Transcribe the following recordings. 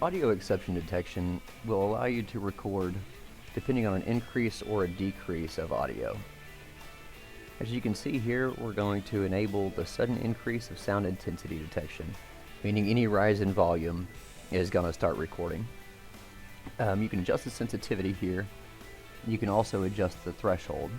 Audio exception detection will allow you to record depending on an increase or a decrease of audio. As you can see here, we're going to enable the sudden increase of sound intensity detection, meaning any rise in volume is going to start recording. You can adjust the sensitivity here. You can also adjust the threshold.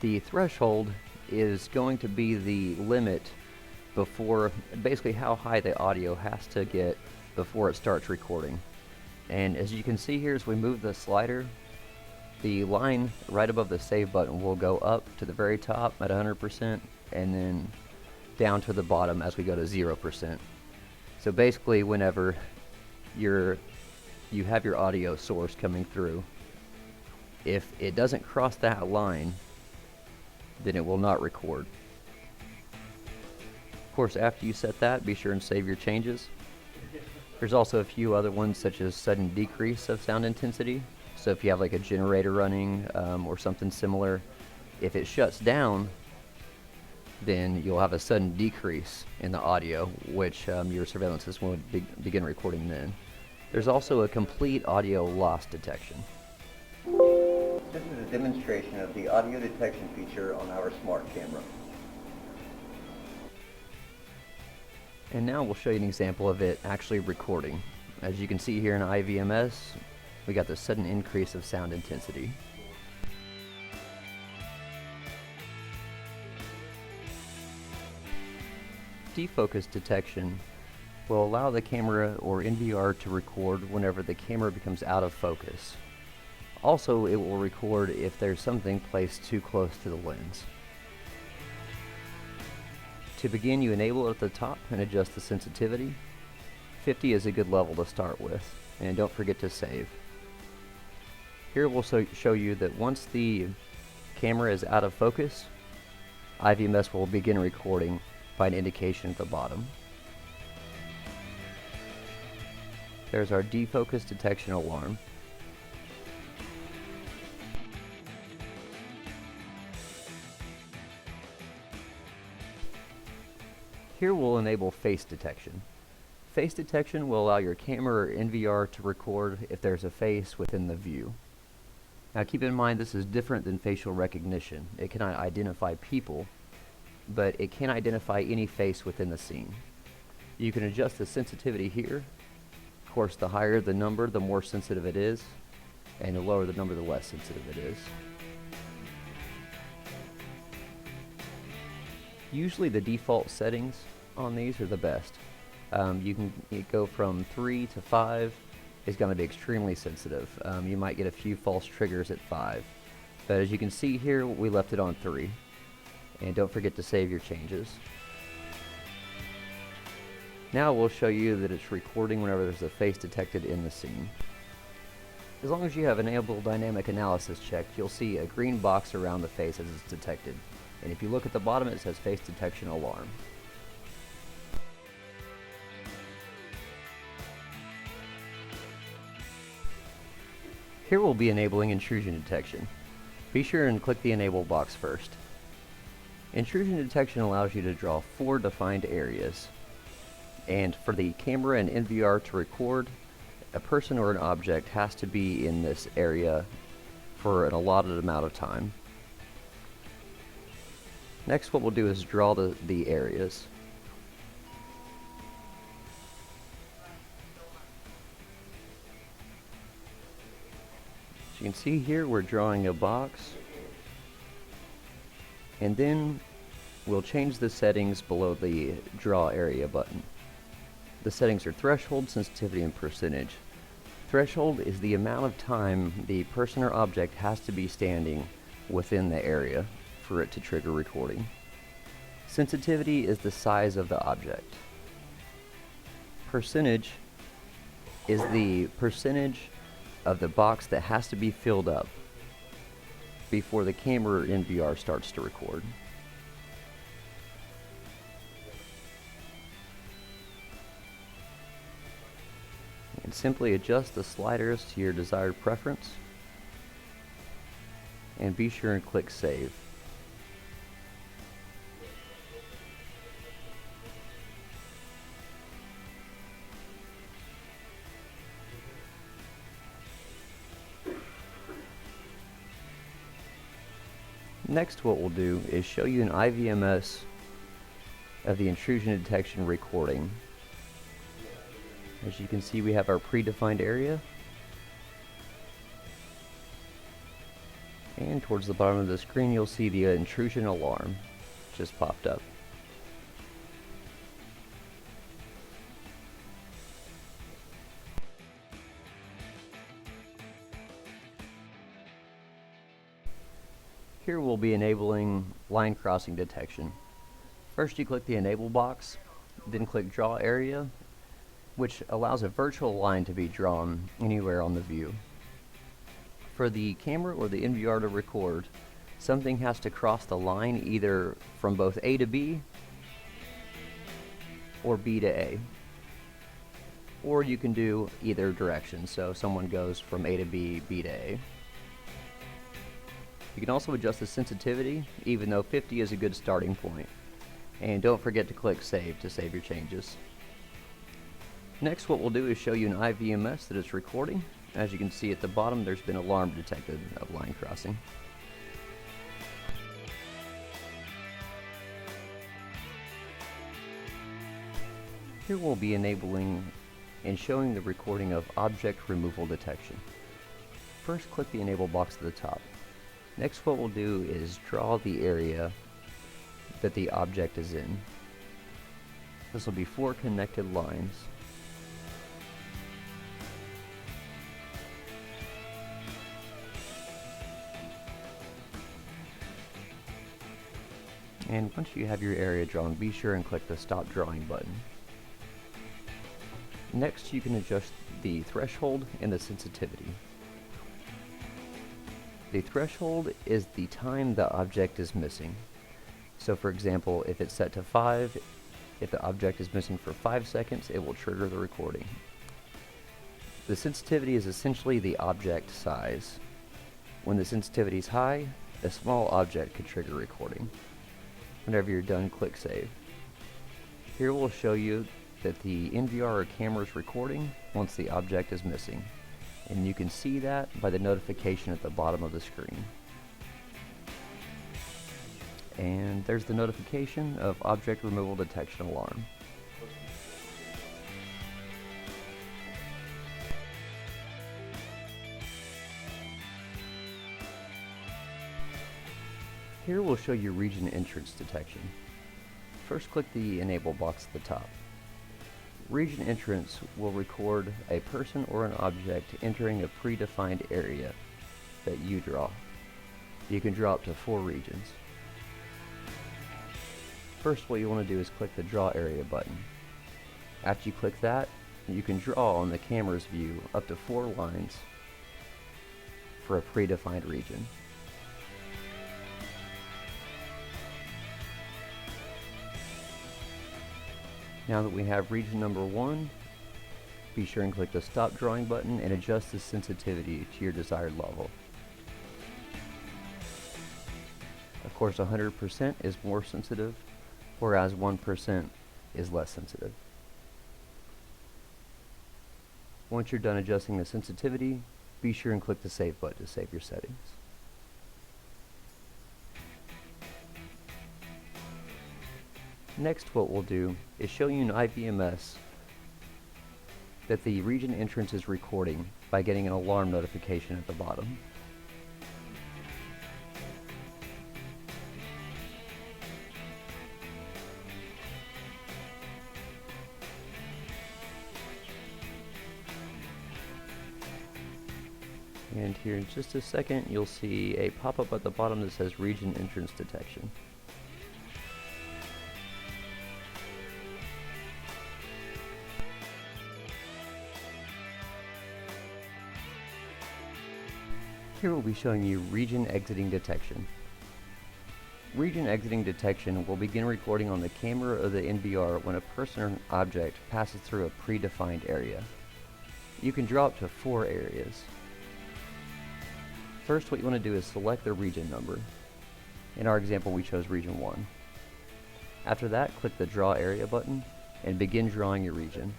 The threshold is going to be the limit before, basically how high the audio has to get before it starts recording. And as you can see here, as we move the slider, the line right above the save button will go up to the very top at 100% and then down to the bottom as we go to 0%. So basically whenever you have your audio source coming through, if it doesn't cross that line, then it will not record. Of course, after you set that, be sure and save your changes. There's also a few other ones, such as sudden decrease of sound intensity. So if you have like a generator running or something similar, if it shuts down, then you'll have a sudden decrease in the audio, which your surveillance system would begin recording then. There's also a complete audio loss detection. This is a demonstration of the audio detection feature on our smart camera. And now we'll show you an example of it actually recording. As you can see here in IVMS, we got the sudden increase of sound intensity. Defocus detection will allow the camera or NVR to record whenever the camera becomes out of focus. Also, it will record if there's something placed too close to the lens. To begin, you enable it at the top and adjust the sensitivity. 50 is a good level to start with, and don't forget to save. Here we'll show you that once the camera is out of focus, IVMS will begin recording by an indication at the bottom. There's our defocus detection alarm. Here we'll enable face detection. Face detection will allow your camera or NVR to record if there's a face within the view. Now keep in mind, this is different than facial recognition. It cannot identify people, but it can identify any face within the scene. You can adjust the sensitivity here. Of course, the higher the number, the more sensitive it is, and the lower the number, the less sensitive it is. Usually the default settings on these are the best. You can go from 3 to 5 is going to be extremely sensitive. You might get a few false triggers at 5. But as you can see here, we left it on 3. And don't forget to save your changes. Now we'll show you that it's recording whenever there's a face detected in the scene. As long as you have enabled dynamic analysis checked, you'll see a green box around the face as it's detected. And if you look at the bottom, it says face detection alarm. Here we'll be enabling intrusion detection. Be sure and click the enable box first. Intrusion detection allows you to draw 4 defined areas. And for the camera and NVR to record, a person or an object has to be in this area for an allotted amount of time. Next, what we'll do is draw the areas. As you can see here, we're drawing a box, and then we'll change the settings below the draw area button. The settings are threshold, sensitivity, and percentage. Threshold is the amount of time the person or object has to be standing within the area for it to trigger recording. Sensitivity is the size of the object. Percentage is the percentage of the box that has to be filled up before the camera or NVR starts to record. And simply adjust the sliders to your desired preference, and be sure and click save. Next, what we'll do is show you an IVMS of the intrusion detection recording. As you can see, we have our predefined area, and towards the bottom of the screen you'll see the intrusion alarm just popped up. Here we'll be enabling line crossing detection. First you click the enable box, then click draw area, which allows a virtual line to be drawn anywhere on the view. For the camera or the NVR to record, something has to cross the line either from both A to B or B to A. Or you can do either direction, so someone goes from A to B, B to A. You can also adjust the sensitivity, even though 50 is a good starting point. And don't forget to click save to save your changes. Next, what we'll do is show you an IVMS that it's recording. As you can see at the bottom, there's been alarm detected of line crossing. Here we'll be enabling and showing the recording of object removal detection. First, click the enable box at the top. Next, what we'll do is draw the area that the object is in. This will be 4 connected lines. And once you have your area drawn, be sure and click the stop drawing button. Next, you can adjust the threshold and the sensitivity. The threshold is the time the object is missing. So for example, if it's set to 5, if the object is missing for 5 seconds, it will trigger the recording. The sensitivity is essentially the object size. When the sensitivity is high, a small object could trigger recording. Whenever you're done, click save. Here we'll show you that the NVR or camera is recording once the object is missing. And you can see that by the notification at the bottom of the screen. And there's the notification of object removal detection alarm. Here we'll show you region entrance detection. First, click the enable box at the top. Region entrance will record a person or an object entering a predefined area that you draw. You can draw up to 4 regions. First, what you want to do is click the draw area button. After you click that, you can draw on the camera's view up to 4 lines for a predefined region. Now that we have region number 1, be sure and click the stop drawing button and adjust the sensitivity to your desired level. Of course, 100% is more sensitive, whereas 1% is less sensitive. Once you're done adjusting the sensitivity, be sure and click the save button to save your settings. Next, what we'll do is show you an IVMS that the region entrance is recording by getting an alarm notification at the bottom. And here in just a second, you'll see a pop-up at the bottom that says region entrance detection. Here we'll be showing you region exiting detection. Region exiting detection will begin recording on the camera or the NVR when a person or an object passes through a predefined area. You can draw up to 4 areas. First, what you want to do is select the region number. In our example, we chose region 1. After that, click the draw area button and begin drawing your region.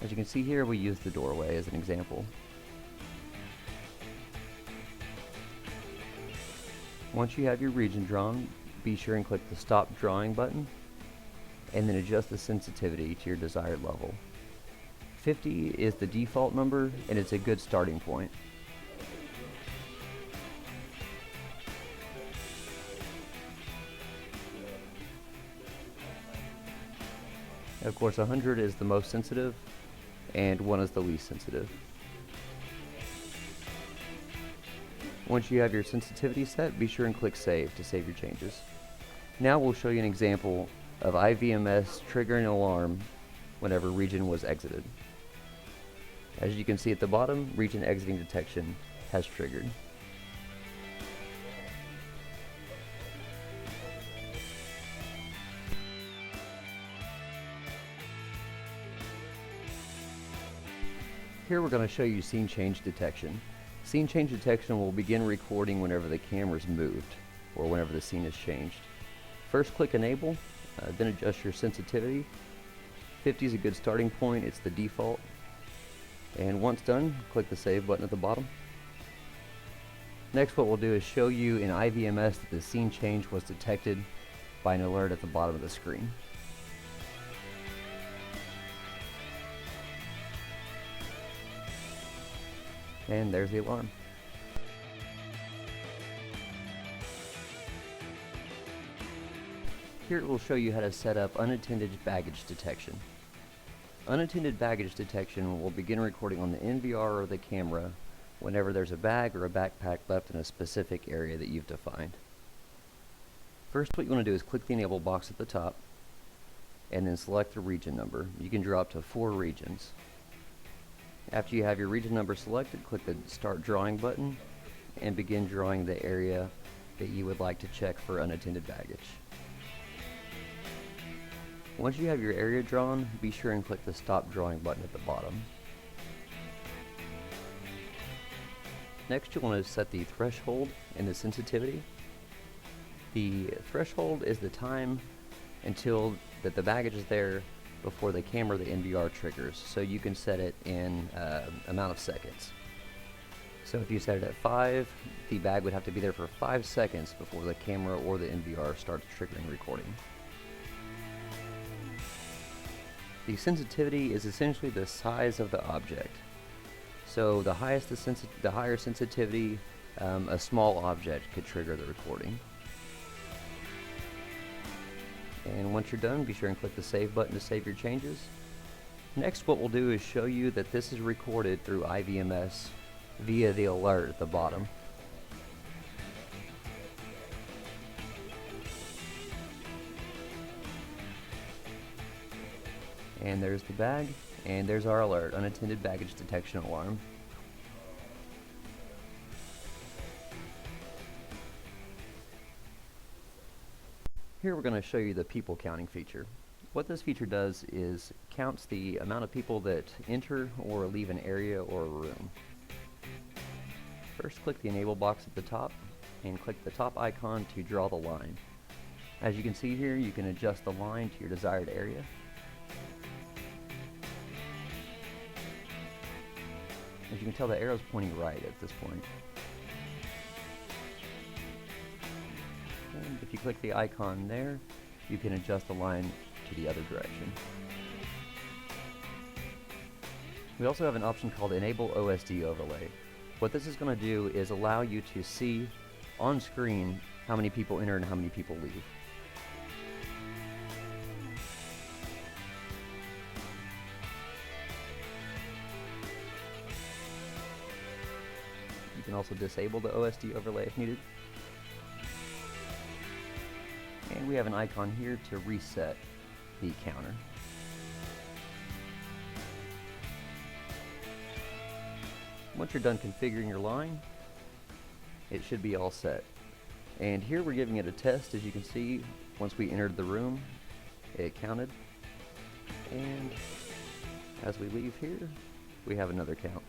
As you can see here, we use the doorway as an example. Once you have your region drawn, be sure and click the Stop Drawing button, and then adjust the sensitivity to your desired level. 50 is the default number, and it's a good starting point. Of course, 100 is the most sensitive, and 1 is the least sensitive. Once you have your sensitivity set, be sure and click Save to save your changes. Now we'll show you an example of IVMS triggering an alarm whenever region was exited. As you can see at the bottom, region exiting detection has triggered. Here we're going to show you scene change detection. Scene change detection will begin recording whenever the camera is moved or whenever the scene is changed. First click Enable, then adjust your sensitivity. 50 is a good starting point, it's the default. And once done, click the Save button at the bottom. Next, what we'll do is show you in IVMS that the scene change was detected by an alert at the bottom of the screen. And there's the alarm. Here it will show you how to set up unattended baggage detection. Unattended baggage detection will begin recording on the NVR or the camera whenever there's a bag or a backpack left in a specific area that you've defined. First, what you want to do is click the Enable box at the top and then select the region number. You can draw up to 4 regions. After you have your region number selected, click the Start Drawing button and begin drawing the area that you would like to check for unattended baggage. Once you have your area drawn, be sure and click the Stop Drawing button at the bottom. Next, you'll want to set the threshold and the sensitivity. The threshold is the time until that the baggage is there before the camera or the NVR triggers, so you can set it in amount of seconds. So if you set it at 5, the bag would have to be there for 5 seconds before the camera or the NVR starts triggering recording. The sensitivity is essentially the size of the object. So the higher sensitivity, a small object could trigger the recording. And once you're done, be sure and click the Save button to save your changes. Next, what we'll do is show you that this is recorded through IVMS via the alert at the bottom. And there's the bag, and there's our alert, unattended baggage detection alarm. Here we're going to show you the people counting feature. What this feature does is counts the amount of people that enter or leave an area or a room. First, click the Enable box at the top and click the top icon to draw the line. As you can see here, you can adjust the line to your desired area. As you can tell, the arrow's pointing right at this point. And if you click the icon there, you can adjust the line to the other direction. We also have an option called Enable OSD Overlay. What this is going to do is allow you to see on screen how many people enter and how many people leave. You can also disable the OSD overlay if needed. And we have an icon here to reset the counter. Once you're done configuring your line, it should be all set. And here we're giving it a test. As you can see, once we entered the room, it counted. And as we leave here, we have another count.